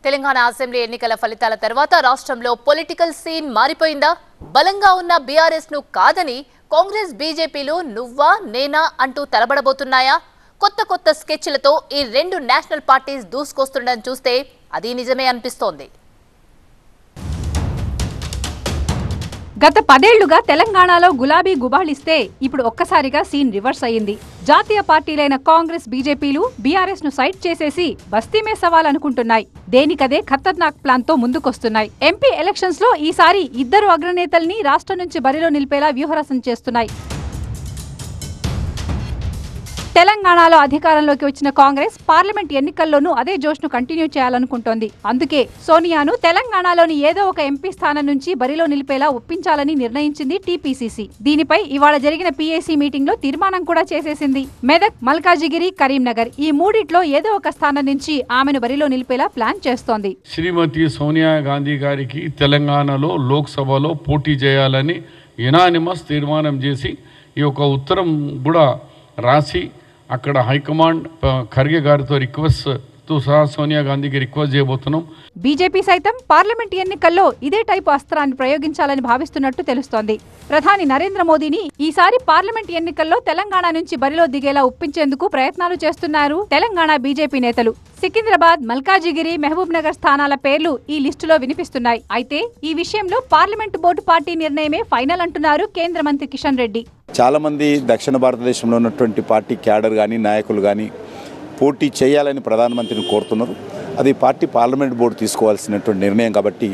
Telangana assembly ఎన్నికల ఫలితాల తర్వాత రాష్ట్రంలో పొలిటికల్ సీన్ మారిపోయిందా? బలంగా ఉన్న బీఆర్ఎస్ ను కాదని కాంగ్రెస్ బీజేపీలు నువ్వా నేనా అంటూ తలబడబోతున్నాయా? కొత్త స్కెచ్లతో ఈ రెండు నేషనల్ పార్టీస్ దూసుకొస్తుండడం చూస్తే అది నిజమే అనిపిస్తోంది. గత 10 ఏళ్లుగా తెలంగాణలో గులాబీ గుబాళిస్తే ఇప్పుడు ఒక్కసారిగా సీన్ రివర్స్ అయింది. జాతీయ పార్టీలైన కాంగ్రెస్ బీజేపీలు బీఆర్ఎస్ ను సైడ్ చేసేసి బస్తీమే సవాల్ అనుకుంటున్నాయి. దేనికదే ఖతర్నాక్ ప్లాన్ తో ముందుకొస్తున్నాయి. ఎంపీ ఎలక్షన్స్ లో ఈసారి ఇద్దరు అగ్రనేతల్ని రాష్ట్రం నుంచి బరిలో నిలిపేలా వ్యూహరచన చేస్తున్నాయి. తెలంగాణలో అధికారంలోకి వచ్చిన కాంగ్రెస్ పార్లమెంట్ ఎన్నికల్లోనూ అదే జోష్ను కంటిన్యూ చేయాలనుకుంటోంది. అందుకే సోనియాను తెలంగాణలోని ఏదో ఒక ఎంపీ స్థానం నుంచి బరిలో నిలిపేలా ఒప్పించాలని నిర్ణయించింది టీపీసీసీ. దీనిపై ఇవాళ జరిగిన పీఏసీ మీటింగ్ లో తీర్మానం కూడా చేసేసింది. మెదక్, మల్కాజిగిరి, కరీంనగర్ ఈ మూడిట్లో ఏదో ఒక స్థానం నుంచి ఆమెను బరిలో నిలిపేలా ప్లాన్ చేస్తోంది. శ్రీమతి సోనియా గాంధీ గారికి తెలంగాణలో లోక్సభలో పోటీ చేయాలని యునానిమస్ తీర్మానం చేసి ఈ యొక్క ఉత్తరం కూడా రాసి అక్కడ హైకమాండ్ ఖర్గే గారితో రిక్వెస్ట్తో సహా సోనియా గాంధీకి రిక్వెస్ట్ చేయబోతున్నాం. బీజేపీ సైతం పార్లమెంట్ ఎన్నికల్లో ఇదే టైపు అస్త్రాన్ని ప్రయోగించాలని భావిస్తున్నట్టు తెలుస్తోంది. ప్రధాని నరేంద్ర మోదీని ఈసారి పార్లమెంట్ ఎన్నికల్లో తెలంగాణ నుంచి బరిలో దిగేలా ఒప్పించేందుకు ప్రయత్నాలు చేస్తున్నారు తెలంగాణ బీజేపీ నేతలు. సికింద్రాబాద్, మల్కాజిగిరి, మహబూబ్ నగర్ స్థానాల పేర్లు ఈ లిస్టులో వినిపిస్తున్నాయి. అయితే ఈ విషయంలో పార్లమెంటు బోర్డు పార్టీ నిర్ణయమే ఫైనల్ అంటున్నారు కేంద్ర మంత్రి కిషన్ రెడ్డి. చాలామంది దక్షిణ భారతదేశంలో ఉన్నటువంటి పార్టీ క్యాడర్ కానీ నాయకులు కానీ పోటీ చేయాలని ప్రధానమంత్రిని కోరుతున్నారు. అది పార్టీ పార్లమెంట్ బోర్డు తీసుకోవాల్సినటువంటి నిర్ణయం కాబట్టి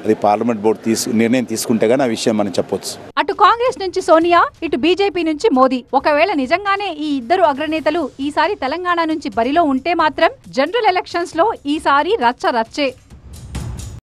అది పార్లమెంట్ బోర్డు నిర్ణయం తీసుకుంటే గానీ ఆ విషయం మనం చెప్పొచ్చు. అటు కాంగ్రెస్ నుంచి సోనియా, ఇటు బీజేపీ నుంచి మోదీ. ఒకవేళ నిజంగానే ఈ ఇద్దరు అగ్రనేతలు ఈసారి తెలంగాణ నుంచి బరిలో ఉంటే మాత్రం జనరల్ ఎలక్షన్స్ లో ఈసారి రచ్చే.